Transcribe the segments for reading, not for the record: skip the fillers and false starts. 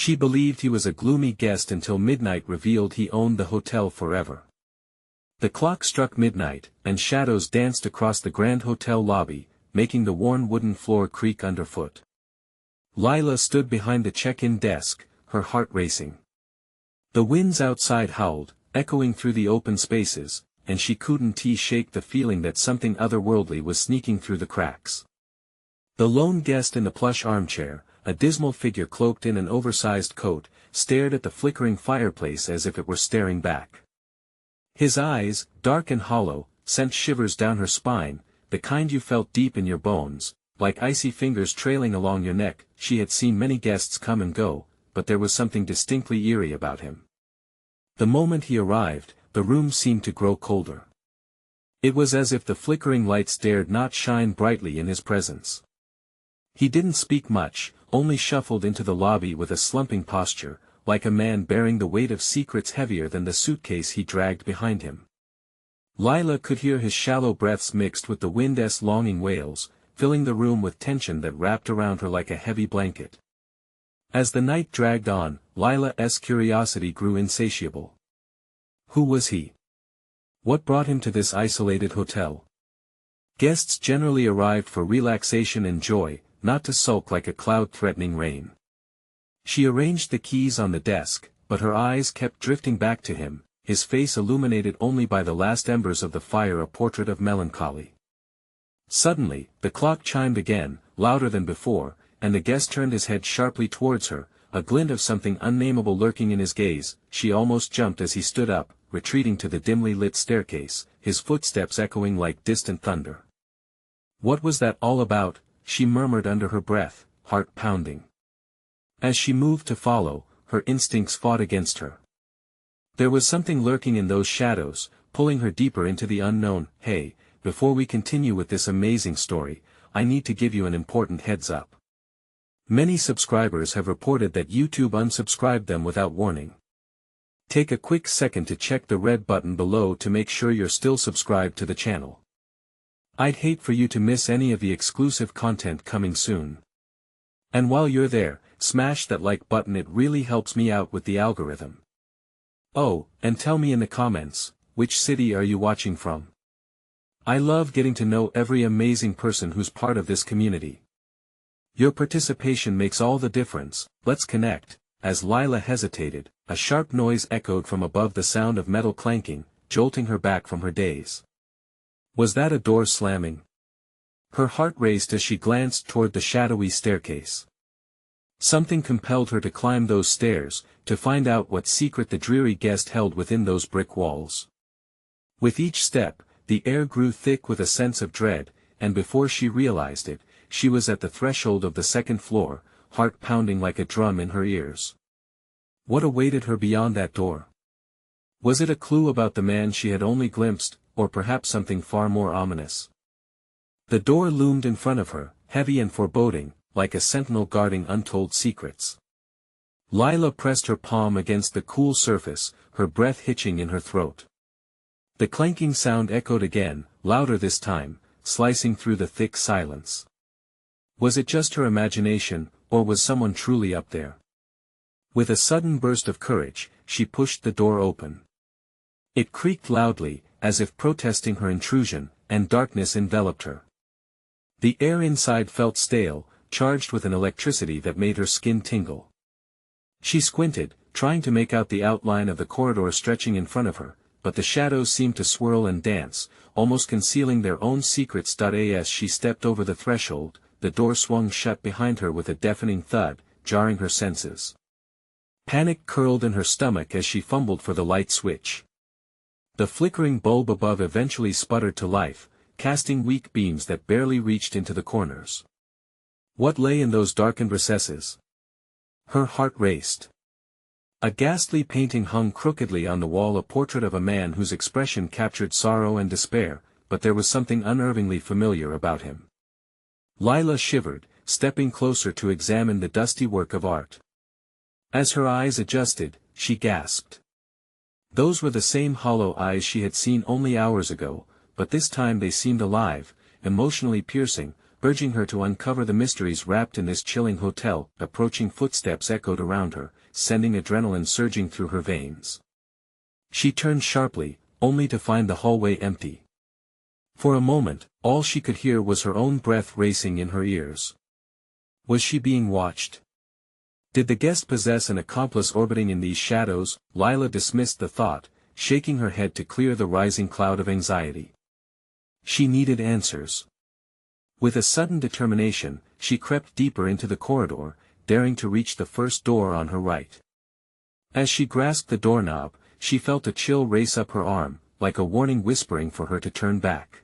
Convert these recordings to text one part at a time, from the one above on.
She believed he was a gloomy guest until midnight revealed he owned the hotel forever. The clock struck midnight, and shadows danced across the grand hotel lobby, making the worn wooden floor creak underfoot. Lila stood behind the check-in desk, her heart racing. The winds outside howled, echoing through the open spaces, and she couldn't shake the feeling that something otherworldly was sneaking through the cracks. The lone guest in the plush armchair, a dismal figure cloaked in an oversized coat, stared at the flickering fireplace as if it were staring back. His eyes, dark and hollow, sent shivers down her spine, the kind you felt deep in your bones, like icy fingers trailing along your neck. She had seen many guests come and go, but there was something distinctly eerie about him. The moment he arrived, the room seemed to grow colder. It was as if the flickering lights dared not shine brightly in his presence. He didn't speak much, only shuffled into the lobby with a slumping posture, like a man bearing the weight of secrets heavier than the suitcase he dragged behind him. Lila could hear his shallow breaths mixed with the wind's longing wails, filling the room with tension that wrapped around her like a heavy blanket. As the night dragged on, Lila's curiosity grew insatiable. Who was he? What brought him to this isolated hotel? Guests generally arrived for relaxation and joy, not to sulk like a cloud threatening rain. She arranged the keys on the desk, but her eyes kept drifting back to him, his face illuminated only by the last embers of the fire, a portrait of melancholy. Suddenly, the clock chimed again, louder than before, and the guest turned his head sharply towards her, a glint of something unnameable lurking in his gaze. She almost jumped as he stood up, retreating to the dimly lit staircase, his footsteps echoing like distant thunder. What was that all about? She murmured under her breath, heart pounding. As she moved to follow, her instincts fought against her. There was something lurking in those shadows, pulling her deeper into the unknown. Hey, before we continue with this amazing story, I need to give you an important heads up. Many subscribers have reported that YouTube unsubscribed them without warning. Take a quick second to check the red button below to make sure you're still subscribed to the channel. I'd hate for you to miss any of the exclusive content coming soon. And while you're there, smash that like button, it really helps me out with the algorithm. Oh, and tell me in the comments, which city are you watching from? I love getting to know every amazing person who's part of this community. Your participation makes all the difference. Let's connect. As Lila hesitated, a sharp noise echoed from above, the sound of metal clanking, jolting her back from her daze. Was that a door slamming? Her heart raced as she glanced toward the shadowy staircase. Something compelled her to climb those stairs, to find out what secret the dreary guest held within those brick walls. With each step, the air grew thick with a sense of dread, and before she realized it, she was at the threshold of the second floor, heart pounding like a drum in her ears. What awaited her beyond that door? Was it a clue about the man she had only glimpsed, or perhaps something far more ominous? The door loomed in front of her, heavy and foreboding, like a sentinel guarding untold secrets. Lila pressed her palm against the cool surface, her breath hitching in her throat. The clanking sound echoed again, louder this time, slicing through the thick silence. Was it just her imagination, or was someone truly up there? With a sudden burst of courage, she pushed the door open. It creaked loudly, as if protesting her intrusion, and darkness enveloped her. The air inside felt stale, charged with an electricity that made her skin tingle. She squinted, trying to make out the outline of the corridor stretching in front of her, but the shadows seemed to swirl and dance, almost concealing their own secrets. As she stepped over the threshold, the door swung shut behind her with a deafening thud, jarring her senses. Panic curled in her stomach as she fumbled for the light switch. The flickering bulb above eventually sputtered to life, casting weak beams that barely reached into the corners. What lay in those darkened recesses? Her heart raced. A ghastly painting hung crookedly on the wall, a portrait of a man whose expression captured sorrow and despair, but there was something unnervingly familiar about him. Lila shivered, stepping closer to examine the dusty work of art. As her eyes adjusted, she gasped. Those were the same hollow eyes she had seen only hours ago, but this time they seemed alive, emotionally piercing, urging her to uncover the mysteries wrapped in this chilling hotel. Approaching footsteps echoed around her, sending adrenaline surging through her veins. She turned sharply, only to find the hallway empty. For a moment, all she could hear was her own breath racing in her ears. Was she being watched? Did the guest possess an accomplice orbiting in these shadows? Lila dismissed the thought, shaking her head to clear the rising cloud of anxiety. She needed answers. With a sudden determination, she crept deeper into the corridor, daring to reach the first door on her right. As she grasped the doorknob, she felt a chill race up her arm, like a warning whispering for her to turn back.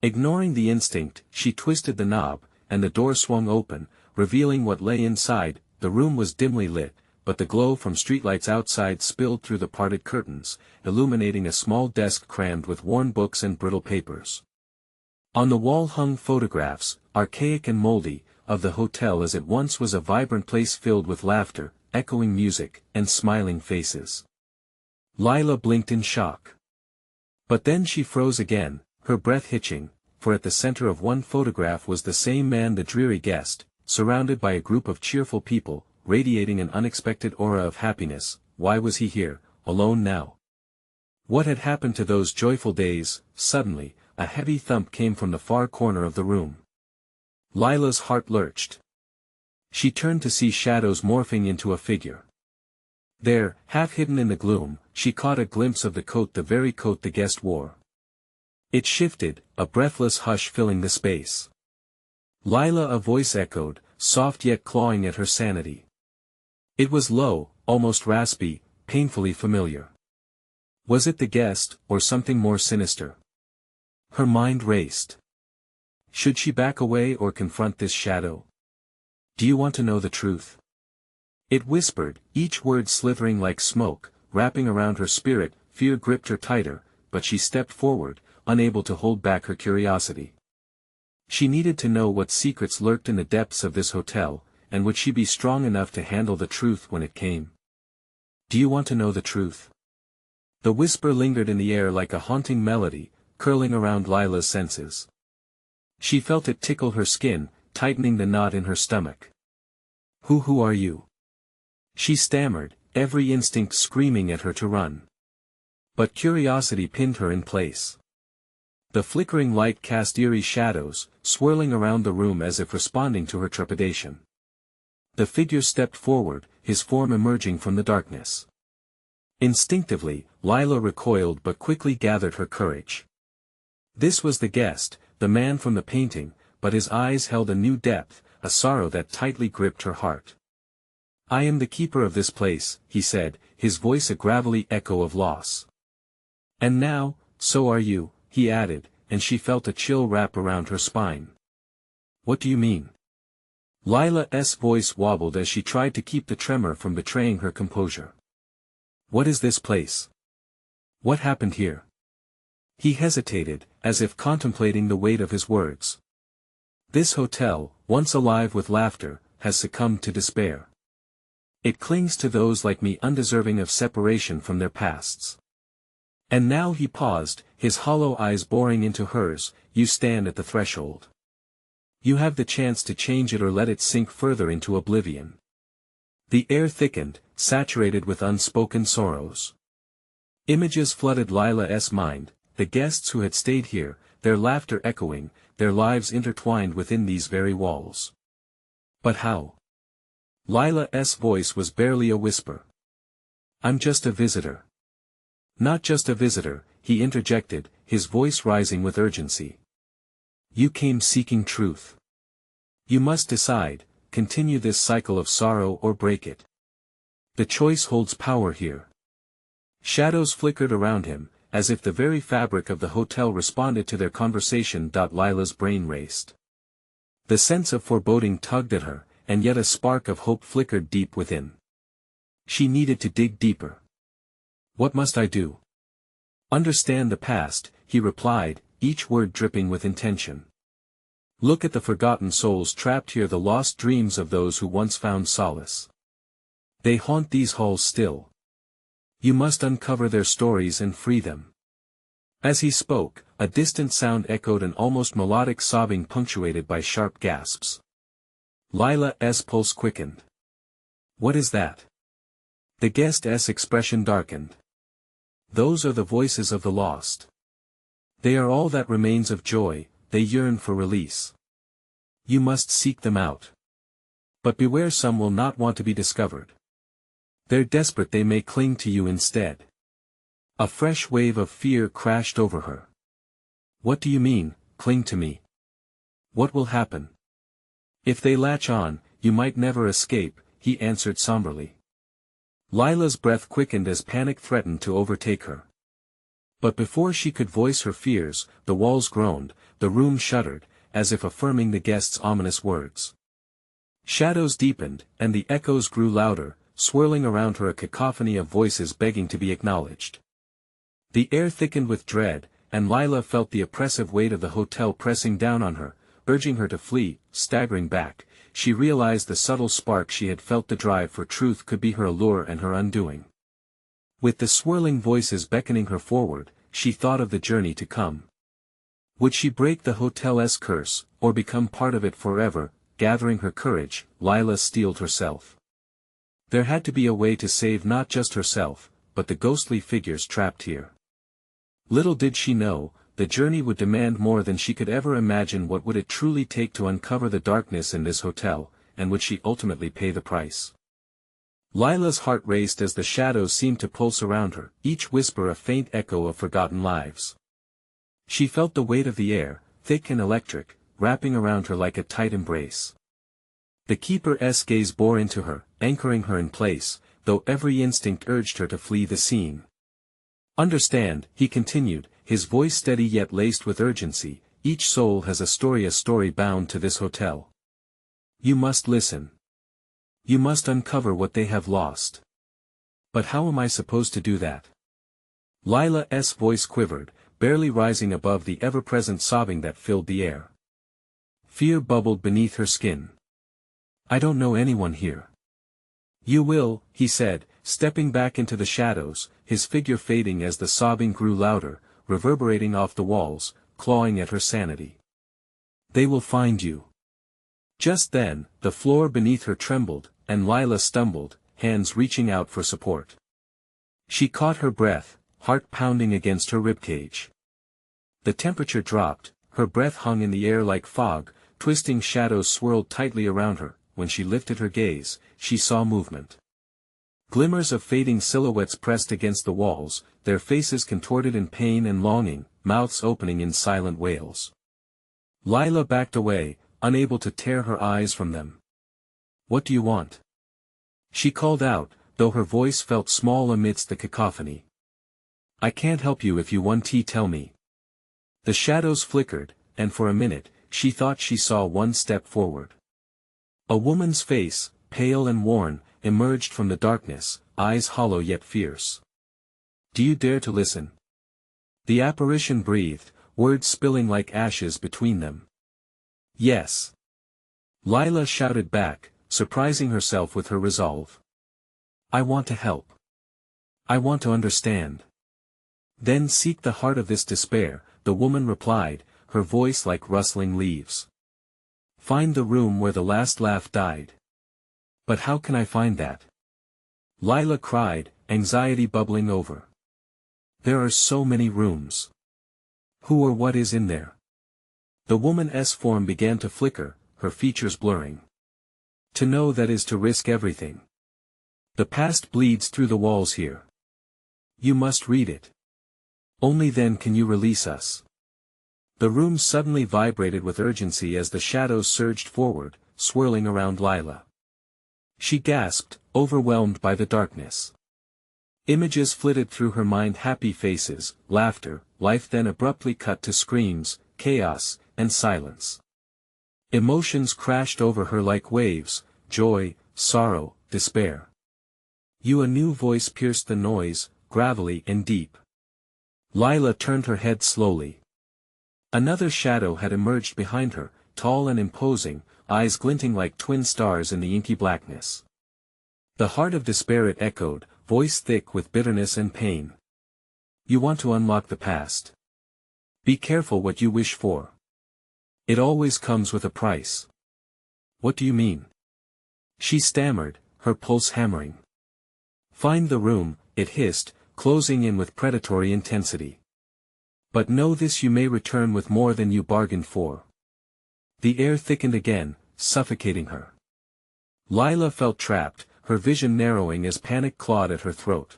Ignoring the instinct, she twisted the knob, and the door swung open, revealing what lay inside. The room was dimly lit, but the glow from streetlights outside spilled through the parted curtains, illuminating a small desk crammed with worn books and brittle papers. On the wall hung photographs, archaic and moldy, of the hotel as it once was, a vibrant place filled with laughter, echoing music, and smiling faces. Lila blinked in shock. But then she froze again, her breath hitching, for at the center of one photograph was the same man, the dreary guest, surrounded by a group of cheerful people, radiating an unexpected aura of happiness. Why was he here, alone now? What had happened to those joyful days? Suddenly, a heavy thump came from the far corner of the room. Lila's heart lurched. She turned to see shadows morphing into a figure. There, half hidden in the gloom, she caught a glimpse of the coat, the very coat the guest wore. It shifted, a breathless hush filling the space. Lila, a voice echoed, soft yet clawing at her sanity. It was low, almost raspy, painfully familiar. Was it the guest, or something more sinister? Her mind raced. Should she back away or confront this shadow? Do you want to know the truth? It whispered, each word slithering like smoke, wrapping around her spirit. Fear gripped her tighter, but she stepped forward, unable to hold back her curiosity. She needed to know what secrets lurked in the depths of this hotel, and would she be strong enough to handle the truth when it came? Do you want to know the truth? The whisper lingered in the air like a haunting melody, curling around Lila's senses. She felt it tickle her skin, tightening the knot in her stomach. Who are you? She stammered, every instinct screaming at her to run. But curiosity pinned her in place. The flickering light cast eerie shadows, swirling around the room as if responding to her trepidation. The figure stepped forward, his form emerging from the darkness. Instinctively, Lila recoiled but quickly gathered her courage. This was the guest, the man from the painting, but his eyes held a new depth, a sorrow that tightly gripped her heart. I am the keeper of this place, he said, his voice a gravelly echo of loss. And now, so are you, he added, and she felt a chill wrap around her spine. What do you mean? Lila's voice wobbled as she tried to keep the tremor from betraying her composure. What is this place? What happened here? He hesitated, as if contemplating the weight of his words. This hotel, once alive with laughter, has succumbed to despair. It clings to those like me undeserving of separation from their pasts. And now he paused, his hollow eyes boring into hers. You stand at the threshold. You have the chance to change it or let it sink further into oblivion. The air thickened, saturated with unspoken sorrows. Images flooded Lila's mind, the guests who had stayed here, their laughter echoing, their lives intertwined within these very walls. But how? Lila's voice was barely a whisper. I'm just a visitor. Not just a visitor, he interjected, his voice rising with urgency. You came seeking truth. You must decide, continue this cycle of sorrow or break it. The choice holds power here. Shadows flickered around him, as if the very fabric of the hotel responded to their conversation. Lila's brain raced. The sense of foreboding tugged at her, and yet a spark of hope flickered deep within. She needed to dig deeper. What must I do? Understand the past, he replied, each word dripping with intention. Look at the forgotten souls trapped here, the lost dreams of those who once found solace. They haunt these halls still. You must uncover their stories and free them. As he spoke, a distant sound echoed, an almost melodic sobbing punctuated by sharp gasps. Lila's pulse quickened. "What is that?" The guest's expression darkened. "Those are the voices of the lost. They are all that remains of joy, they yearn for release. You must seek them out. But beware, some will not want to be discovered. They're desperate, they may cling to you instead." A fresh wave of fear crashed over her. "What do you mean, cling to me? What will happen?" "If they latch on, you might never escape," he answered somberly. Lila's breath quickened as panic threatened to overtake her. But before she could voice her fears, the walls groaned, the room shuddered, as if affirming the guest's ominous words. Shadows deepened, and the echoes grew louder, swirling around her, a cacophony of voices begging to be acknowledged. The air thickened with dread, and Lila felt the oppressive weight of the hotel pressing down on her, urging her to flee. Staggering back, she realized the subtle spark she had felt. The drive for truth could be her allure and her undoing. With the swirling voices beckoning her forward, she thought of the journey to come. Would she break the hotel's curse, or become part of it forever? Gathering her courage, Lila steeled herself. There had to be a way to save not just herself, but the ghostly figures trapped here. Little did she know, the journey would demand more than she could ever imagine. What would it truly take to uncover the darkness in this hotel, and would she ultimately pay the price? Lila's heart raced as the shadows seemed to pulse around her, each whisper a faint echo of forgotten lives. She felt the weight of the air, thick and electric, wrapping around her like a tight embrace. The keeper's gaze bore into her, anchoring her in place, though every instinct urged her to flee the scene. "Understand," he continued, his voice steady yet laced with urgency, "each soul has a story bound to this hotel. You must listen. You must uncover what they have lost." "But how am I supposed to do that?" Lila's voice quivered, barely rising above the ever-present sobbing that filled the air. Fear bubbled beneath her skin. "I don't know anyone here." "You will," he said, stepping back into the shadows, his figure fading as the sobbing grew louder, reverberating off the walls, clawing at her sanity. "They will find you." Just then, the floor beneath her trembled, and Lila stumbled, hands reaching out for support. She caught her breath, heart pounding against her ribcage. The temperature dropped, her breath hung in the air like fog, twisting shadows swirled tightly around her. When she lifted her gaze, she saw movement. Glimmers of fading silhouettes pressed against the walls, their faces contorted in pain and longing, mouths opening in silent wails. Lila backed away, unable to tear her eyes from them. "What do you want?" she called out, though her voice felt small amidst the cacophony. "I can't help you if you want to tell me." The shadows flickered, and for a minute, she thought she saw one step forward. A woman's face, pale and worn, emerged from the darkness, eyes hollow yet fierce. "Do you dare to listen?" The apparition breathed, words spilling like ashes between them. "Yes." Lila shouted back, surprising herself with her resolve. "I want to help. I want to understand." "Then seek the heart of this despair," the woman replied, her voice like rustling leaves. "Find the room where the last laugh died." "But how can I find that?" Lila cried, anxiety bubbling over. "There are so many rooms. Who or what is in there?" The woman's form began to flicker, her features blurring. "To know that is to risk everything. The past bleeds through the walls here. You must read it. Only then can you release us." The room suddenly vibrated with urgency as the shadows surged forward, swirling around Lila. She gasped, overwhelmed by the darkness. Images flitted through her mind, happy faces, laughter, life, then abruptly cut to screams, chaos, and silence. Emotions crashed over her like waves, joy, sorrow, despair. A new voice pierced the noise, gravelly and deep. Lila turned her head slowly. Another shadow had emerged behind her, tall and imposing, eyes glinting like twin stars in the inky blackness. "The heart of despair," it echoed, voice thick with bitterness and pain. "You want to unlock the past. Be careful what you wish for. It always comes with a price. What do you mean? She stammered, her pulse hammering. Find the room, it hissed, closing in with predatory intensity. But know this, you may return with more than you bargained for. The air thickened again, suffocating her. Lila felt trapped, her vision narrowing as panic clawed at her throat.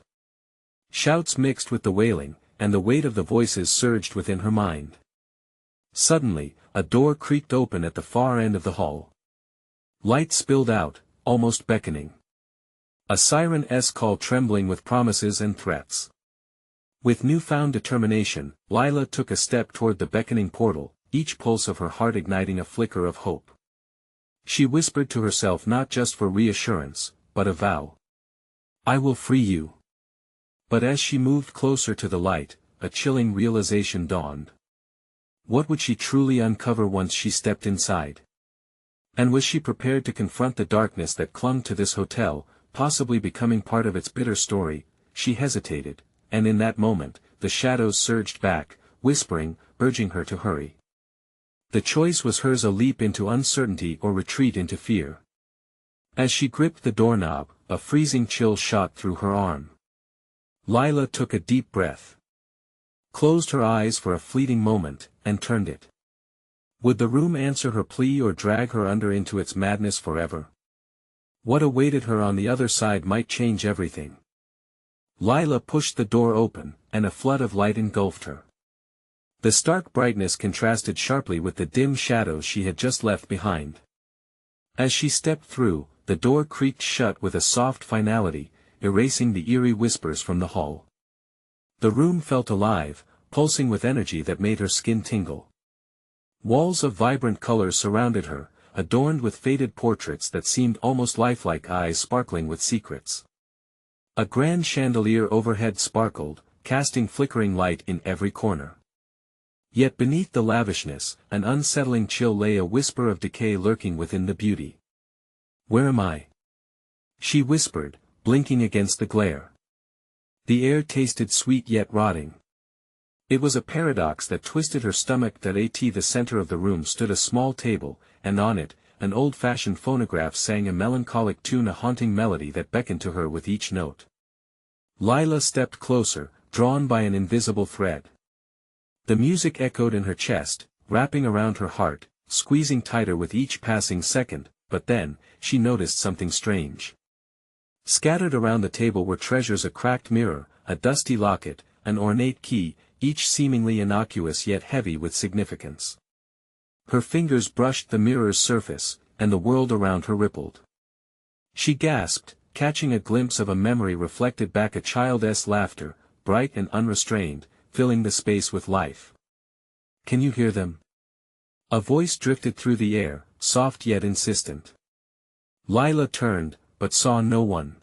Shouts mixed with the wailing, and the weight of the voices surged within her mind. Suddenly, a door creaked open at the far end of the hall. Light spilled out, almost beckoning. A siren's call trembling with promises and threats. With newfound determination, Lila took a step toward the beckoning portal, each pulse of her heart igniting a flicker of hope. She whispered to herself not just for reassurance, but a vow. I will free you. But as she moved closer to the light, a chilling realization dawned. What would she truly uncover once she stepped inside? And was she prepared to confront the darkness that clung to this hotel, possibly becoming part of its bitter story? She hesitated, and in that moment, the shadows surged back, whispering, urging her to hurry. The choice was hers, a leap into uncertainty or retreat into fear. As she gripped the doorknob, a freezing chill shot through her arm. Lila took a deep breath. Closed her eyes for a fleeting moment, and turned it. Would the room answer her plea or drag her under into its madness forever? What awaited her on the other side might change everything. Lila pushed the door open, and a flood of light engulfed her. The stark brightness contrasted sharply with the dim shadows she had just left behind. As she stepped through, the door creaked shut with a soft finality, erasing the eerie whispers from the hall. The room felt alive, pulsing with energy that made her skin tingle. Walls of vibrant colors surrounded her, adorned with faded portraits that seemed almost lifelike, eyes sparkling with secrets. A grand chandelier overhead sparkled, casting flickering light in every corner. Yet beneath the lavishness, an unsettling chill lay, a whisper of decay lurking within the beauty. Where am I? She whispered, blinking against the glare. The air tasted sweet yet rotting. It was a paradox that twisted her stomach. At the center of the room stood a small table, and on it, an old-fashioned phonograph sang a melancholic tune, a haunting melody that beckoned to her with each note. Lila stepped closer, drawn by an invisible thread. The music echoed in her chest, wrapping around her heart, squeezing tighter with each passing second, but then, she noticed something strange. Scattered around the table were treasures: a cracked mirror, a dusty locket, an ornate key, each seemingly innocuous yet heavy with significance. Her fingers brushed the mirror's surface, and the world around her rippled. She gasped, catching a glimpse of a memory reflected back, a child's laughter, bright and unrestrained, filling the space with life. Can you hear them? A voice drifted through the air, soft yet insistent. Lila turned, but saw no one.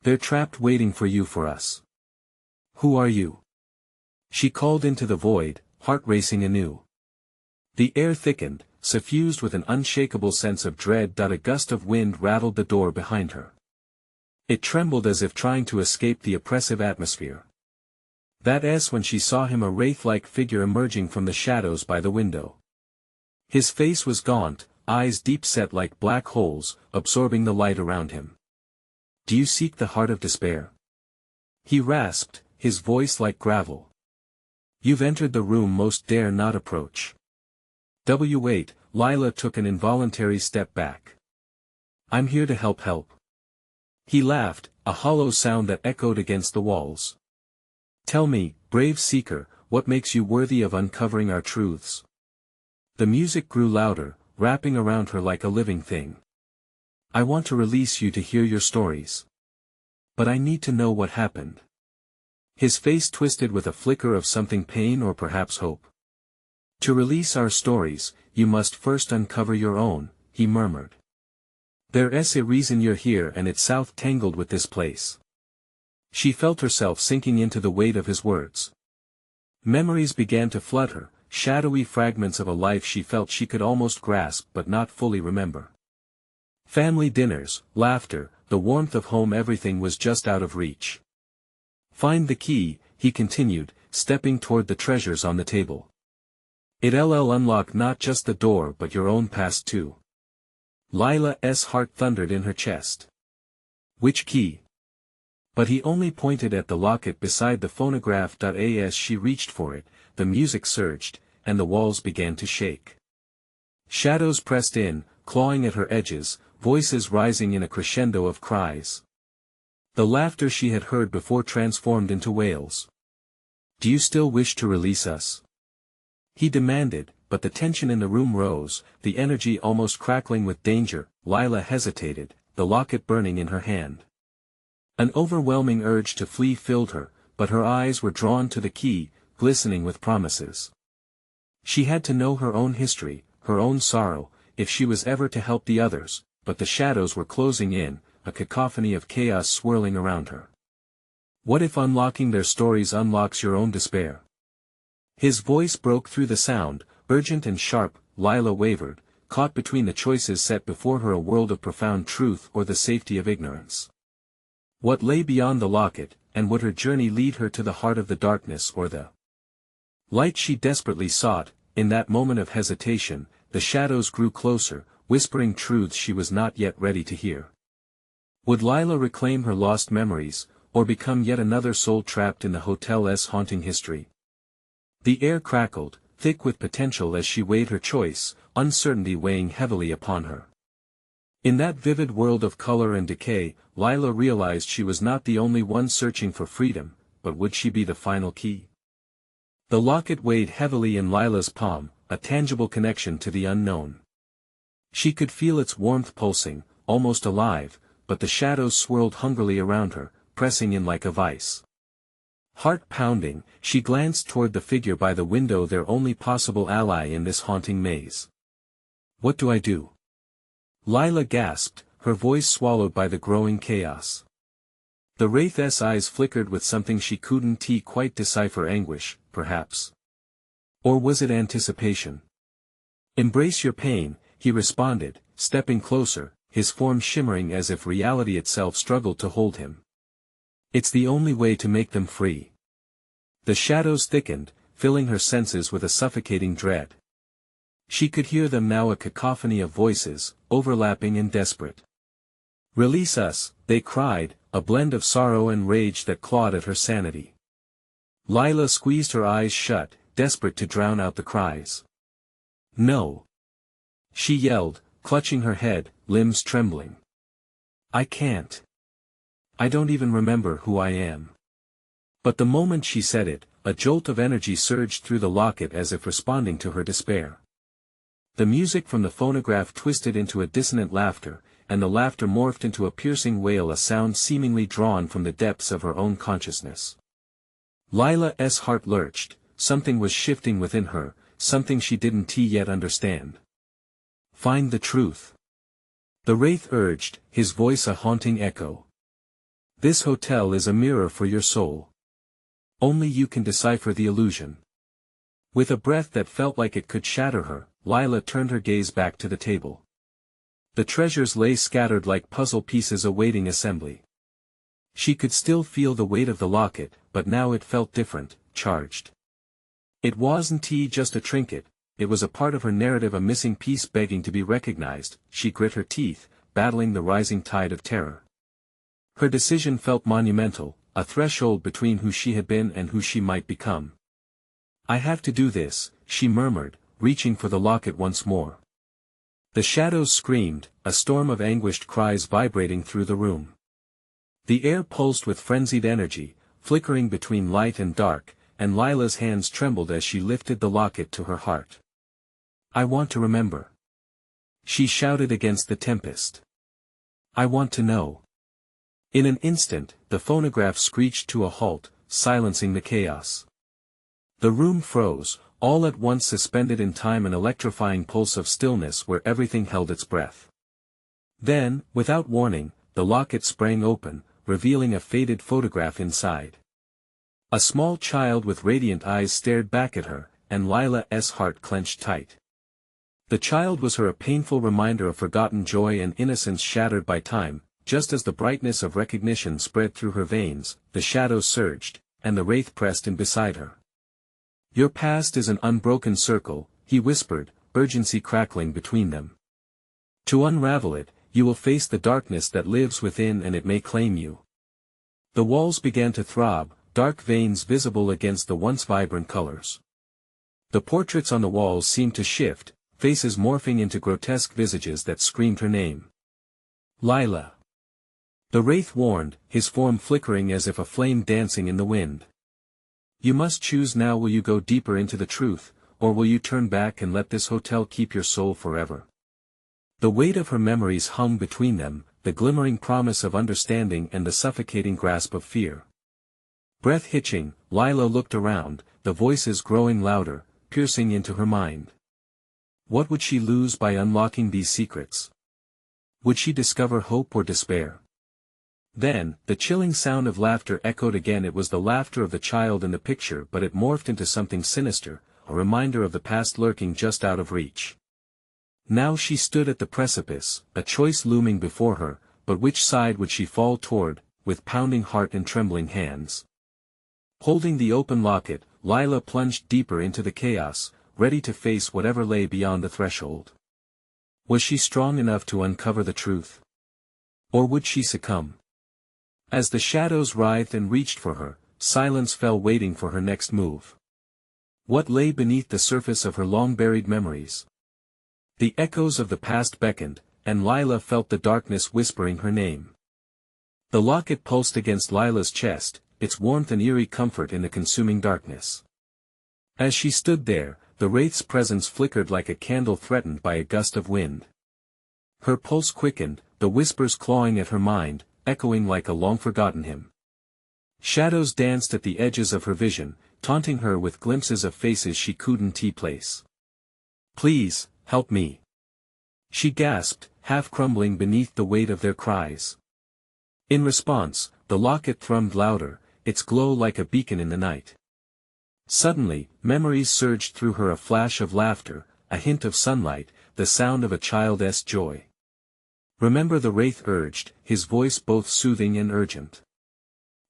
They're trapped, waiting for you, for us. Who are you? She called into the void, heart racing anew. The air thickened, suffused with an unshakable sense of dread. A gust of wind rattled the door behind her. It trembled as if trying to escape the oppressive atmosphere. That's when she saw him, a wraith-like figure emerging from the shadows by the window. His face was gaunt, eyes deep-set like black holes, absorbing the light around him. Do you seek the heart of despair? He rasped, his voice like gravel. You've entered the room most dare not approach. Wait, Lila took an involuntary step back. I'm here to help. He laughed, a hollow sound that echoed against the walls. Tell me, brave seeker, what makes you worthy of uncovering our truths? The music grew louder, wrapping around her like a living thing. I want to release you to hear your stories. But I need to know what happened. His face twisted with a flicker of something, pain or perhaps hope. To release our stories, you must first uncover your own, he murmured. There's a reason you're here, and it's south tangled with this place. She felt herself sinking into the weight of his words. Memories began to flood her, shadowy fragments of a life she felt she could almost grasp but not fully remember. Family dinners, laughter, the warmth of home, everything was just out of reach. Find the key, he continued, stepping toward the treasures on the table. It'll unlock not just the door but your own past too. Lila's heart thundered in her chest. Which key? But he only pointed at the locket beside the phonograph. As she reached for it, the music surged, and the walls began to shake. Shadows pressed in, clawing at her edges, voices rising in a crescendo of cries. The laughter she had heard before transformed into wails. "Do you still wish to release us?" he demanded, but the tension in the room rose, the energy almost crackling with danger. Lila hesitated, the locket burning in her hand. An overwhelming urge to flee filled her, but her eyes were drawn to the key, glistening with promises. She had to know her own history, her own sorrow, if she was ever to help the others, but the shadows were closing in, a cacophony of chaos swirling around her. What if unlocking their stories unlocks your own despair? His voice broke through the sound, urgent and sharp. Lila wavered, caught between the choices set before her: a world of profound truth or the safety of ignorance. What lay beyond the locket, and would her journey lead her to the heart of the darkness or the light she desperately sought? In that moment of hesitation, the shadows grew closer, whispering truths she was not yet ready to hear. Would Lila reclaim her lost memories, or become yet another soul trapped in the hotel's haunting history? The air crackled, thick with potential as she weighed her choice, uncertainty weighing heavily upon her. In that vivid world of color and decay, Lila realized she was not the only one searching for freedom, but would she be the final key? The locket weighed heavily in Lila's palm, a tangible connection to the unknown. She could feel its warmth pulsing, almost alive, but the shadows swirled hungrily around her, pressing in like a vice. Heart pounding, she glanced toward the figure by the window, their only possible ally in this haunting maze. "What do I do?" Lila gasped, her voice swallowed by the growing chaos. The wraith's eyes flickered with something she couldn't quite decipher: anguish, perhaps. Or was it anticipation? "Embrace your pain," he responded, stepping closer, his form shimmering as if reality itself struggled to hold him. "It's the only way to make them free." The shadows thickened, filling her senses with a suffocating dread. She could hear them now, a cacophony of voices, overlapping and desperate. "Release us," they cried, a blend of sorrow and rage that clawed at her sanity. Lila squeezed her eyes shut, desperate to drown out the cries. "No!" she yelled, clutching her head, limbs trembling. "I can't. I don't even remember who I am." But the moment she said it, a jolt of energy surged through the locket as if responding to her despair. The music from the phonograph twisted into a dissonant laughter, and the laughter morphed into a piercing wail, a sound seemingly drawn from the depths of her own consciousness. Lila's heart lurched, something was shifting within her, something she didn't yet understand. "Find the truth," the wraith urged, his voice a haunting echo. "This hotel is a mirror for your soul. Only you can decipher the illusion." With a breath that felt like it could shatter her, Lila turned her gaze back to the table. The treasures lay scattered like puzzle pieces awaiting assembly. She could still feel the weight of the locket, but now it felt different, charged. It wasn't just a trinket, it was a part of her narrative, a missing piece begging to be recognized. She grit her teeth, battling the rising tide of terror. Her decision felt monumental, a threshold between who she had been and who she might become. "I have to do this," she murmured, reaching for the locket once more. The shadows screamed, a storm of anguished cries vibrating through the room. The air pulsed with frenzied energy, flickering between light and dark, and Lila's hands trembled as she lifted the locket to her heart. "I want to remember," she shouted against the tempest. "I want to know." In an instant, the phonograph screeched to a halt, silencing the chaos. The room froze, all at once suspended in time, an electrifying pulse of stillness where everything held its breath. Then, without warning, the locket sprang open, revealing a faded photograph inside. A small child with radiant eyes stared back at her, and Lila's heart clenched tight. The child was her, a painful reminder of forgotten joy and innocence shattered by time. Just as the brightness of recognition spread through her veins, the shadows surged, and the wraith pressed in beside her. "Your past is an unbroken circle," he whispered, urgency crackling between them. To unravel it, you will face the darkness that lives within and it may claim you. The walls began to throb, dark veins visible against the once vibrant colors. The portraits on the walls seemed to shift, faces morphing into grotesque visages that screamed her name. Lila. The wraith warned, his form flickering as if a flame dancing in the wind. You must choose now. Will you go deeper into the truth, or will you turn back and let this hotel keep your soul forever? The weight of her memories hung between them, the glimmering promise of understanding and the suffocating grasp of fear. Breath hitching, Lila looked around, the voices growing louder, piercing into her mind. What would she lose by unlocking these secrets? Would she discover hope or despair? Then, the chilling sound of laughter echoed again. It was the laughter of the child in the picture, but it morphed into something sinister, a reminder of the past lurking just out of reach. Now she stood at the precipice, a choice looming before her, but which side would she fall toward, with pounding heart and trembling hands? Holding the open locket, Lila plunged deeper into the chaos, ready to face whatever lay beyond the threshold. Was she strong enough to uncover the truth? Or would she succumb? As the shadows writhed and reached for her, silence fell, waiting for her next move. What lay beneath the surface of her long-buried memories? The echoes of the past beckoned, and Lila felt the darkness whispering her name. The locket pulsed against Lila's chest, its warmth and eerie comfort in the consuming darkness. As she stood there, the wraith's presence flickered like a candle threatened by a gust of wind. Her pulse quickened, the whispers clawing at her mind, echoing like a long-forgotten hymn. Shadows danced at the edges of her vision, taunting her with glimpses of faces she couldn't place. "Please, help me," she gasped, half crumbling beneath the weight of their cries. In response, the locket thrummed louder, its glow like a beacon in the night. Suddenly, memories surged through her, a flash of laughter, a hint of sunlight, the sound of a child's joy. "Remember," the wraith urged, his voice both soothing and urgent.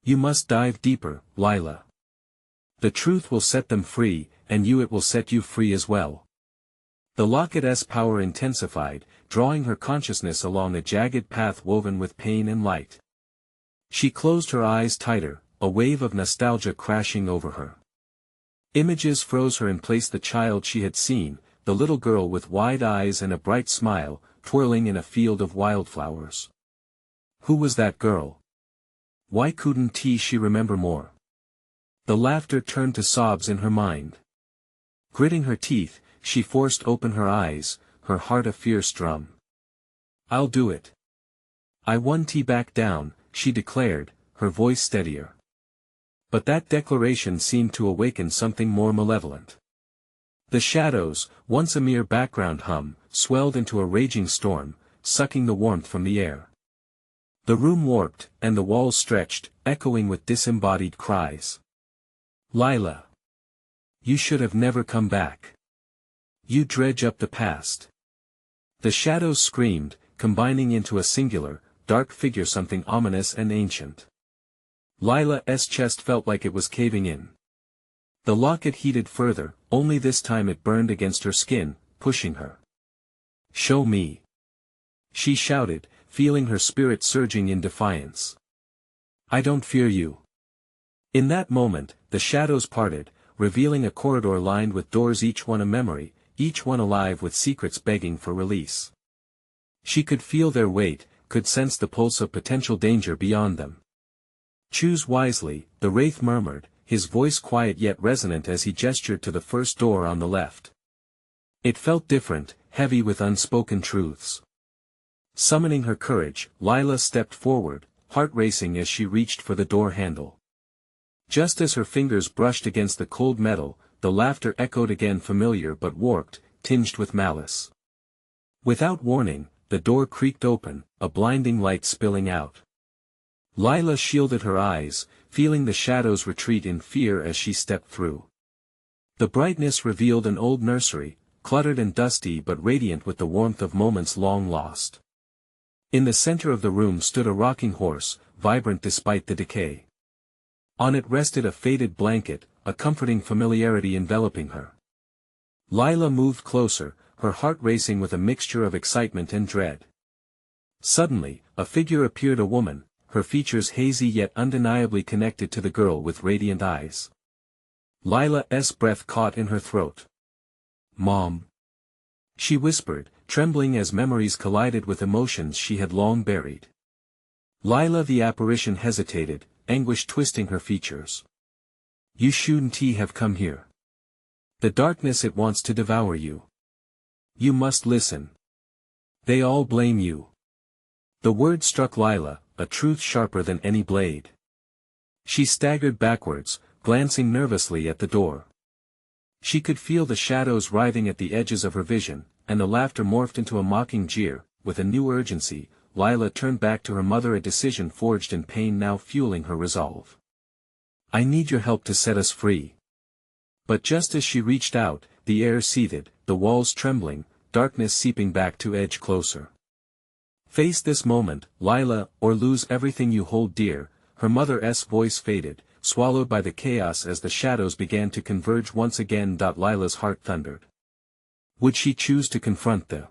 "You must dive deeper, Lila. The truth will set them free, and it will set you free as well." The locket's power intensified, drawing her consciousness along a jagged path woven with pain and light. She closed her eyes tighter, a wave of nostalgia crashing over her. Images froze her in place: the child she had seen, the little girl with wide eyes and a bright smile, twirling in a field of wildflowers. Who was that girl? Why couldn't she remember more? The laughter turned to sobs in her mind. Gritting her teeth, she forced open her eyes, her heart a fierce drum. "I'll do it. I won't back down," she declared, her voice steadier. But that declaration seemed to awaken something more malevolent. The shadows, once a mere background hum, swelled into a raging storm, sucking the warmth from the air. The room warped, and the walls stretched, echoing with disembodied cries. "Lila! You should have never come back. You dredge up the past." The shadows screamed, combining into a singular, dark figure, something ominous and ancient. Lila's chest felt like it was caving in. The locket heated further, only this time it burned against her skin, pushing her. "Show me!" she shouted, feeling her spirit surging in defiance. "I don't fear you." In that moment, the shadows parted, revealing a corridor lined with doors, each one a memory, each one alive with secrets begging for release. She could feel their weight, could sense the pulse of potential danger beyond them. "Choose wisely," the wraith murmured, his voice quiet yet resonant as he gestured to the first door on the left. It felt different, heavy with unspoken truths. Summoning her courage, Lila stepped forward, heart racing as she reached for the door handle. Just as her fingers brushed against the cold metal, the laughter echoed again, familiar but warped, tinged with malice. Without warning, the door creaked open, a blinding light spilling out. Lila shielded her eyes, feeling the shadows retreat in fear as she stepped through. The brightness revealed an old nursery, cluttered and dusty but radiant with the warmth of moments long lost. In the center of the room stood a rocking horse, vibrant despite the decay. On it rested a faded blanket, a comforting familiarity enveloping her. Lila moved closer, her heart racing with a mixture of excitement and dread. Suddenly, a figure appeared, a woman, her features hazy yet undeniably connected to the girl with radiant eyes. Lila's breath caught in her throat. "Mom," she whispered, trembling as memories collided with emotions she had long buried. Lila, the apparition, hesitated, anguish twisting her features. "You shouldn't have come here. The darkness, it wants to devour you. You must listen. They all blame you." The word struck Lila, a truth sharper than any blade. She staggered backwards, glancing nervously at the door. She could feel the shadows writhing at the edges of her vision, and the laughter morphed into a mocking jeer. With a new urgency, Lila turned back to her mother, a decision forged in pain now fueling her resolve. "I need your help to set us free." But just as she reached out, the air seethed, the walls trembling, darkness seeping back to edge closer. "Face this moment, Lila, or lose everything you hold dear." Her mother's voice faded, swallowed by the chaos as the shadows began to converge once again. Lila's heart thundered. Would she choose to confront the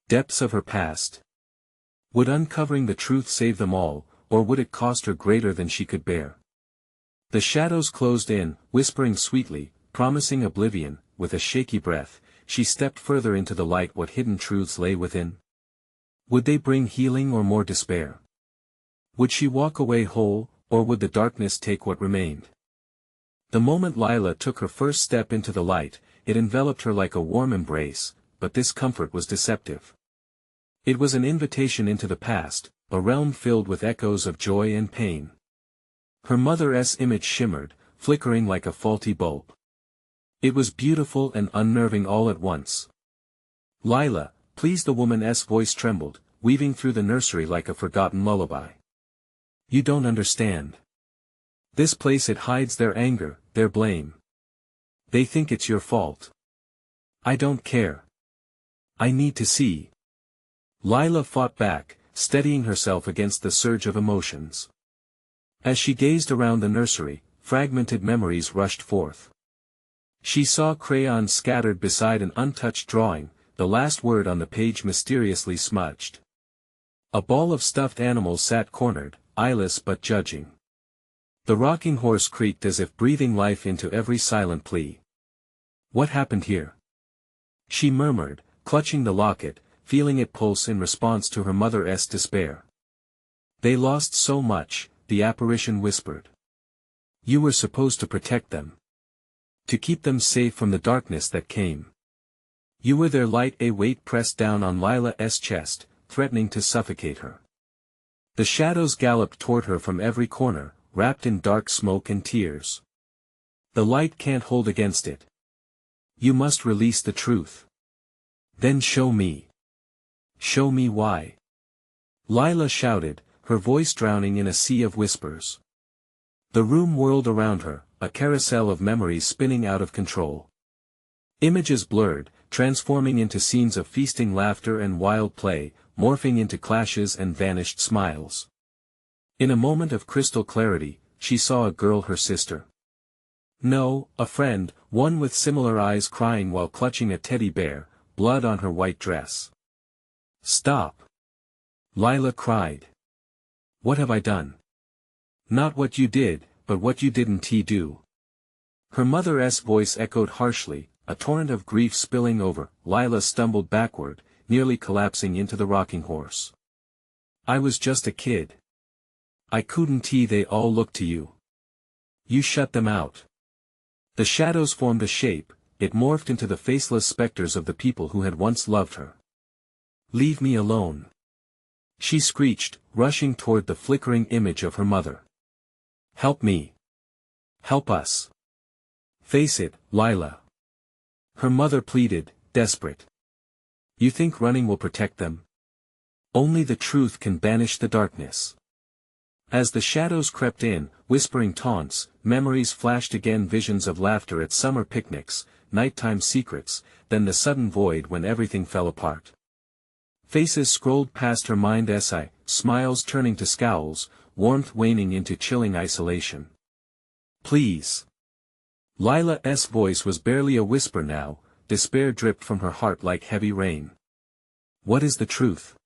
depths of her past? Would uncovering the truth save them all, or would it cost her greater than she could bear? The shadows closed in, whispering sweetly, promising oblivion. With a shaky breath, she stepped further into the light. What hidden truths lay within? Would they bring healing or more despair? Would she walk away whole, or would the darkness take what remained? The moment Lila took her first step into the light, it enveloped her like a warm embrace, but this comfort was deceptive. It was an invitation into the past, a realm filled with echoes of joy and pain. Her mother's image shimmered, flickering like a faulty bulb. It was beautiful and unnerving all at once. "Lila, please." The woman's voice trembled, weaving through the nursery like a forgotten lullaby. "You don't understand. This place, it hides their anger, their blame. They think it's your fault. I don't care. I need to see." Lila fought back, steadying herself against the surge of emotions. As she gazed around the nursery, fragmented memories rushed forth. She saw crayons scattered beside an untouched drawing, the last word on the page mysteriously smudged. A ball of stuffed animals sat cornered, eyeless but judging. The rocking horse creaked as if breathing life into every silent plea. "What happened here?" she murmured, clutching the locket, feeling it pulse in response to her mother's despair. "They lost so much," the apparition whispered. "You were supposed to protect them. To keep them safe from the darkness that came. You were their light." A weight pressed down on Lila's chest, threatening to suffocate her. The shadows galloped toward her from every corner, wrapped in dark smoke and tears. "The light can't hold against it. You must release the truth. Then show me. Show me why." Lila shouted, her voice drowning in a sea of whispers. The room whirled around her, a carousel of memories spinning out of control. Images blurred, transforming into scenes of feasting laughter and wild play, morphing into clashes and vanished smiles. In a moment of crystal clarity, she saw a girl, her sister. No, a friend, one with similar eyes, crying while clutching a teddy bear, blood on her white dress. "Stop!" Lila cried. "What have I done?" "Not what you did, but what you didn't do." Her mother's voice echoed harshly, a torrent of grief spilling over. Lila stumbled backward, nearly collapsing into the rocking horse. "I was just a kid. I couldn't. They all looked to you. You shut them out." The shadows formed a shape, it morphed into the faceless specters of the people who had once loved her. "Leave me alone," she screeched, rushing toward the flickering image of her mother. "Help me. Help us. Face it, Lila." Her mother pleaded, desperate. "You think running will protect them? Only the truth can banish the darkness." As the shadows crept in, whispering taunts, memories flashed again, visions of laughter at summer picnics, nighttime secrets, then the sudden void when everything fell apart. Faces scrolled past her mind's eye, smiles turning to scowls, warmth waning into chilling isolation. "Please." Lila's voice was barely a whisper now, despair dripped from her heart like heavy rain. What is the truth?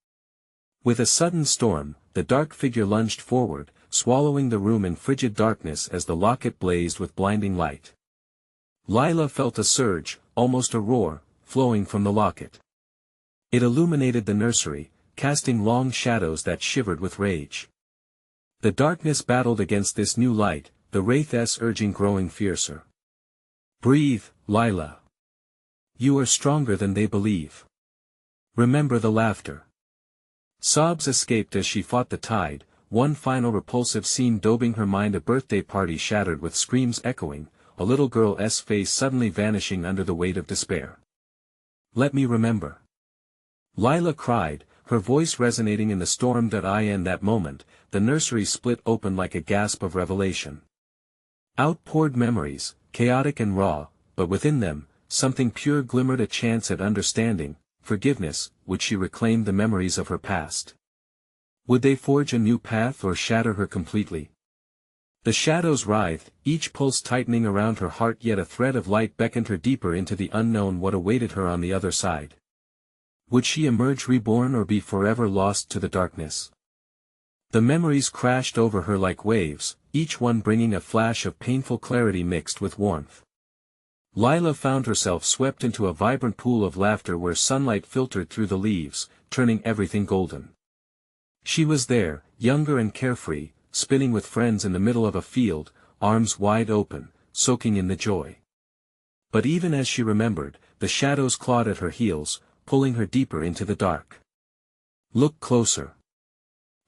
With a sudden storm, the dark figure lunged forward, swallowing the room in frigid darkness as the locket blazed with blinding light. Lila felt a surge, almost a roar, flowing from the locket. It illuminated the nursery, casting long shadows that shivered with rage. The darkness battled against this new light, the wraith's urging growing fiercer. Breathe, Lila. You are stronger than they believe. Remember the laughter. Sobs escaped as she fought the tide, one final repulsive scene daubing her mind, a birthday party shattered with screams echoing, a little girl's face suddenly vanishing under the weight of despair. Let me remember. Lila cried, her voice resonating in the storm in that moment, the nursery split open like a gasp of revelation. Out poured memories, chaotic and raw, but within them, something pure glimmered, a chance at understanding, forgiveness. Would she reclaim the memories of her past? Would they forge a new path or shatter her completely? The shadows writhed, each pulse tightening around her heart, yet a thread of light beckoned her deeper into the unknown. What awaited her on the other side? Would she emerge reborn or be forever lost to the darkness? The memories crashed over her like waves, each one bringing a flash of painful clarity mixed with warmth. Lila found herself swept into a vibrant pool of laughter where sunlight filtered through the leaves, turning everything golden. She was there, younger and carefree, spinning with friends in the middle of a field, arms wide open, soaking in the joy. But even as she remembered, the shadows clawed at her heels, pulling her deeper into the dark. Look closer.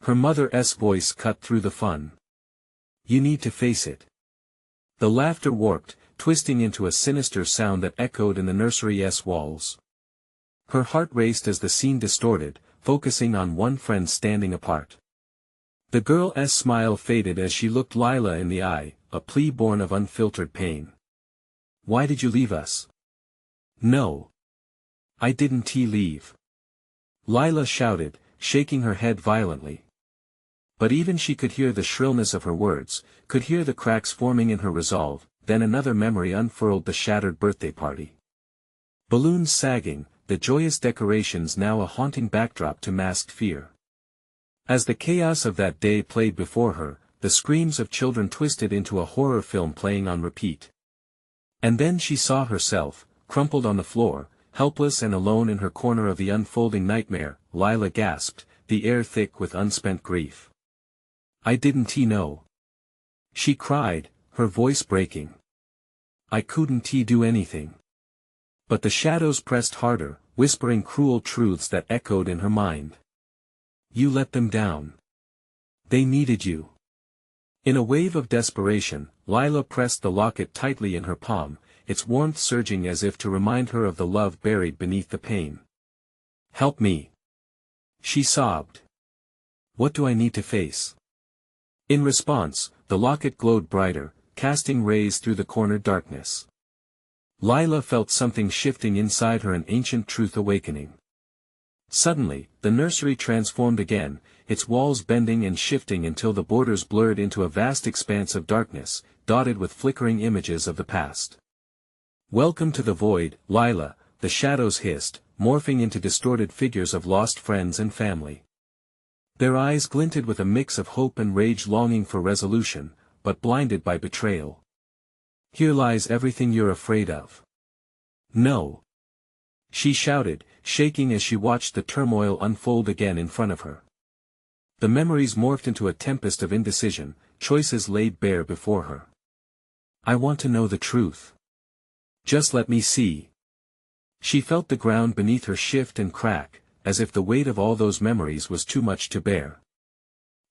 Her mother's voice cut through the fun. You need to face it. The laughter warped, twisting into a sinister sound that echoed in the nursery's walls. Her heart raced as the scene distorted, focusing on one friend standing apart. The girl's smile faded as she looked Lila in the eye, a plea born of unfiltered pain. Why did you leave us? No. I didn't leave. Lila shouted, shaking her head violently. But even she could hear the shrillness of her words, could hear the cracks forming in her resolve. Then another memory unfurled, the shattered birthday party. Balloons sagging, the joyous decorations now a haunting backdrop to masked fear. As the chaos of that day played before her, the screams of children twisted into a horror film playing on repeat. And then she saw herself, crumpled on the floor, helpless and alone in her corner of the unfolding nightmare. Lila gasped, the air thick with unspent grief. I didn't know. She cried, her voice breaking. I couldn't do anything. But the shadows pressed harder, whispering cruel truths that echoed in her mind. You let them down. They needed you. In a wave of desperation, Lila pressed the locket tightly in her palm, its warmth surging as if to remind her of the love buried beneath the pain. Help me. She sobbed. What do I need to face? In response, the locket glowed brighter, casting rays through the cornered darkness. Lila felt something shifting inside her, an ancient truth awakening. Suddenly, the nursery transformed again, its walls bending and shifting until the borders blurred into a vast expanse of darkness, dotted with flickering images of the past. Welcome to the void, Lila, the shadows hissed, morphing into distorted figures of lost friends and family. Their eyes glinted with a mix of hope and rage, longing for resolution, but blinded by betrayal. Here lies everything you're afraid of. No. She shouted, shaking as she watched the turmoil unfold again in front of her. The memories morphed into a tempest of indecision, choices laid bare before her. I want to know the truth. Just let me see. She felt the ground beneath her shift and crack, as if the weight of all those memories was too much to bear.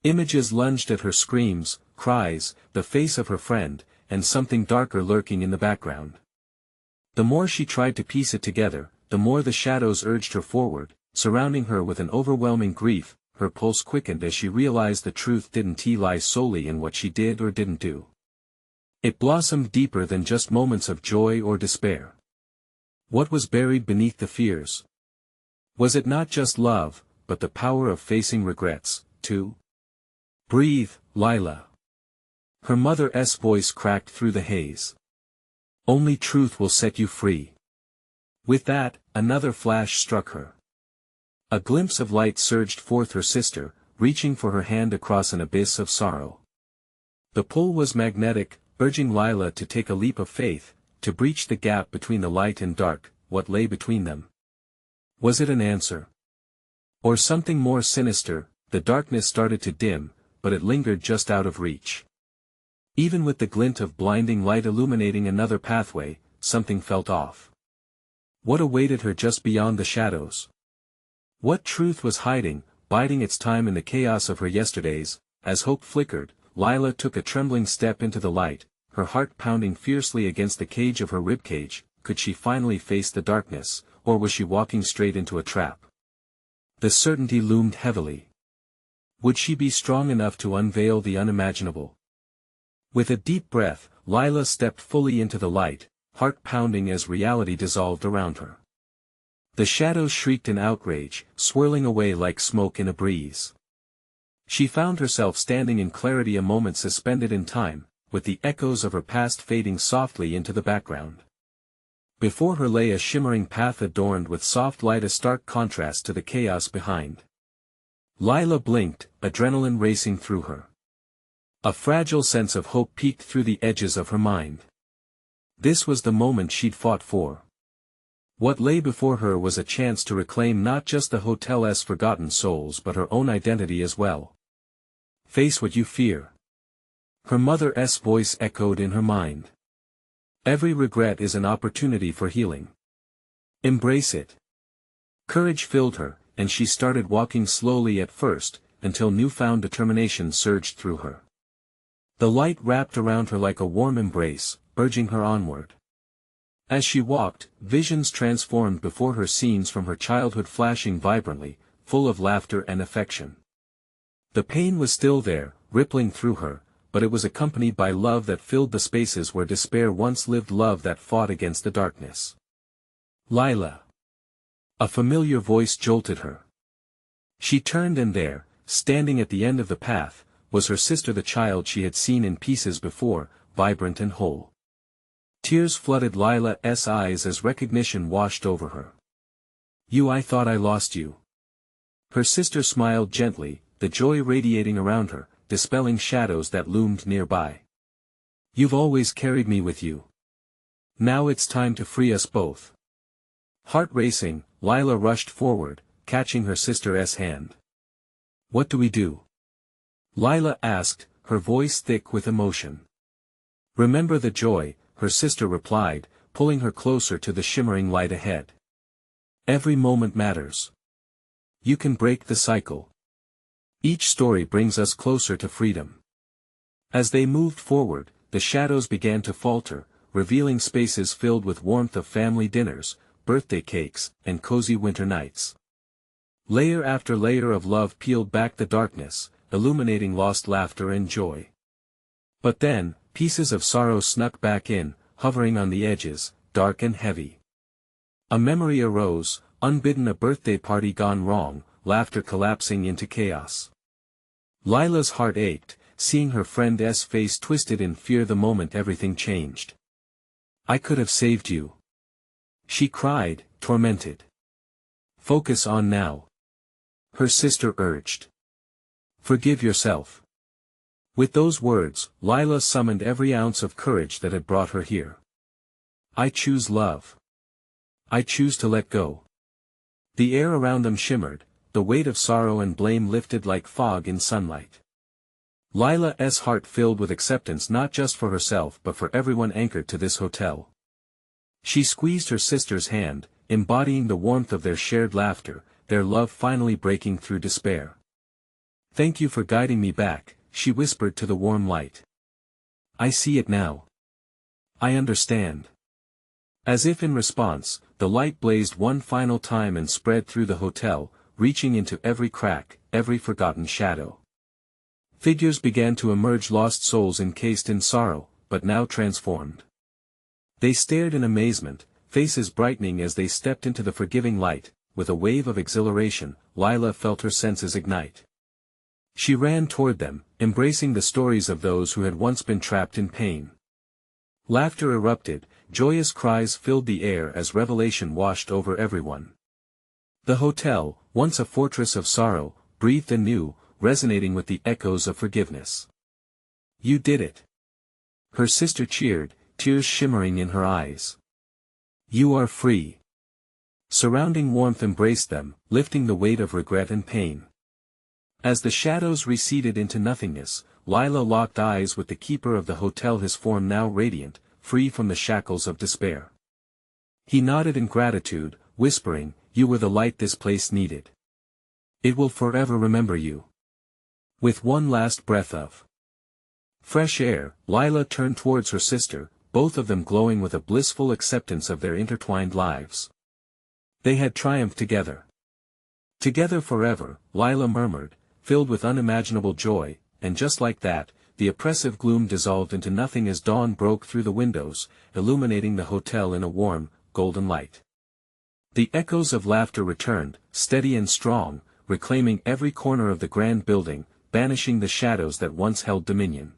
Images lunged at her, screams, cries, the face of her friend, and something darker lurking in the background. The more she tried to piece it together, the more the shadows urged her forward, surrounding her with an overwhelming grief. Her pulse quickened as she realized the truth didn't lie solely in what she did or didn't do. It blossomed deeper than just moments of joy or despair. What was buried beneath the fears? Was it not just love, but the power of facing regrets, too? Breathe, Lila. Her mother's voice cracked through the haze. Only truth will set you free. With that, another flash struck her. A glimpse of light surged forth her sister, reaching for her hand across an abyss of sorrow. The pull was magnetic, urging Lila to take a leap of faith, to breach the gap between the light and dark. What lay between them? Was it an answer? Or something more sinister? The darkness started to dim, but it lingered just out of reach. Even with the glint of blinding light illuminating another pathway, something felt off. What awaited her just beyond the shadows? What truth was hiding, biding its time in the chaos of her yesterdays? As hope flickered, Lila took a trembling step into the light, her heart pounding fiercely against the cage of her ribcage. Could she finally face the darkness, or was she walking straight into a trap? The certainty loomed heavily. Would she be strong enough to unveil the unimaginable? With a deep breath, Lila stepped fully into the light, heart pounding as reality dissolved around her. The shadows shrieked in outrage, swirling away like smoke in a breeze. She found herself standing in clarity, a moment suspended in time, with the echoes of her past fading softly into the background. Before her lay a shimmering path adorned with soft light, a stark contrast to the chaos behind. Lila blinked, adrenaline racing through her. A fragile sense of hope peeked through the edges of her mind. This was the moment she'd fought for. What lay before her was a chance to reclaim not just the hotel's forgotten souls but her own identity as well. Face what you fear. Her mother's voice echoed in her mind. Every regret is an opportunity for healing. Embrace it. Courage filled her, and she started walking slowly at first, until newfound determination surged through her. The light wrapped around her like a warm embrace, urging her onward. As she walked, visions transformed before her, scenes from her childhood flashing vibrantly, full of laughter and affection. The pain was still there, rippling through her, but it was accompanied by love that filled the spaces where despair once lived, love that fought against the darkness. Lila. A familiar voice jolted her. She turned, and there, standing at the end of the path, was her sister, the child she had seen in pieces before, vibrant and whole. Tears flooded Lila's eyes as recognition washed over her. I thought I lost you." Her sister smiled gently, the joy radiating around her, dispelling shadows that loomed nearby. "You've always carried me with you. Now it's time to free us both." Heart racing, Lila rushed forward, catching her sister's hand. "What do we do?" Lila asked, her voice thick with emotion. "Remember the joy," her sister replied, pulling her closer to the shimmering light ahead. "Every moment matters. You can break the cycle. Each story brings us closer to freedom." As they moved forward, the shadows began to falter, revealing spaces filled with warmth of family dinners, birthday cakes, and cozy winter nights. Layer after layer of love peeled back the darkness, illuminating lost laughter and joy. But then, pieces of sorrow snuck back in, hovering on the edges, dark and heavy. A memory arose, unbidden, a birthday party gone wrong, laughter collapsing into chaos. Lila's heart ached, seeing her friend's face twisted in fear the moment everything changed. "I could have saved you," she cried, tormented. "Focus on now," her sister urged. "Forgive yourself." With those words, Lila summoned every ounce of courage that had brought her here. "I choose love. I choose to let go." The air around them shimmered, the weight of sorrow and blame lifted like fog in sunlight. Lila's heart filled with acceptance, not just for herself but for everyone anchored to this hotel. She squeezed her sister's hand, embodying the warmth of their shared laughter, their love finally breaking through despair. "Thank you for guiding me back," she whispered to the warm light. "I see it now. I understand." As if in response, the light blazed one final time and spread through the hotel, reaching into every crack, every forgotten shadow. Figures began to emerge, lost souls encased in sorrow, but now transformed. They stared in amazement, faces brightening as they stepped into the forgiving light. With a wave of exhilaration, Lila felt her senses ignite. She ran toward them, embracing the stories of those who had once been trapped in pain. Laughter erupted, joyous cries filled the air as revelation washed over everyone. The hotel, once a fortress of sorrow, breathed anew, resonating with the echoes of forgiveness. "You did it!" her sister cheered, tears shimmering in her eyes. "You are free!" Surrounding warmth embraced them, lifting the weight of regret and pain. As the shadows receded into nothingness, Lila locked eyes with the keeper of the hotel, his form now radiant, free from the shackles of despair. He nodded in gratitude, whispering, "You were the light this place needed. It will forever remember you." With one last breath of fresh air, Lila turned towards her sister, both of them glowing with a blissful acceptance of their intertwined lives. They had triumphed together. "Together forever," Lila murmured, filled with unimaginable joy, and just like that, the oppressive gloom dissolved into nothing as dawn broke through the windows, illuminating the hotel in a warm, golden light. The echoes of laughter returned, steady and strong, reclaiming every corner of the grand building, banishing the shadows that once held dominion.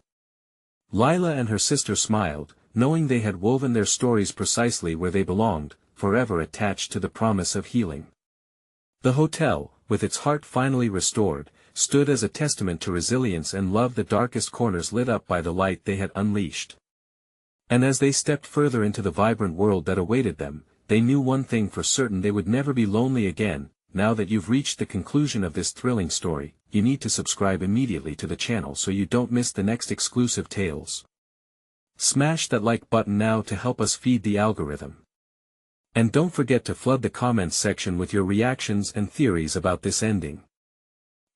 Lila and her sister smiled, knowing they had woven their stories precisely where they belonged, forever attached to the promise of healing. The hotel, with its heart finally restored, stood as a testament to resilience and love, the darkest corners lit up by the light they had unleashed. And as they stepped further into the vibrant world that awaited them, they knew one thing for certain: they would never be lonely again. Now that you've reached the conclusion of this thrilling story, you need to subscribe immediately to the channel so you don't miss the next exclusive tales. Smash that like button now to help us feed the algorithm. And don't forget to flood the comments section with your reactions and theories about this ending.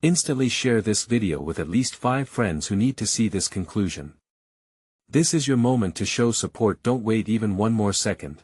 Instantly share this video with at least 5 friends who need to see this conclusion. This is your moment to show support. Don't wait even one more second.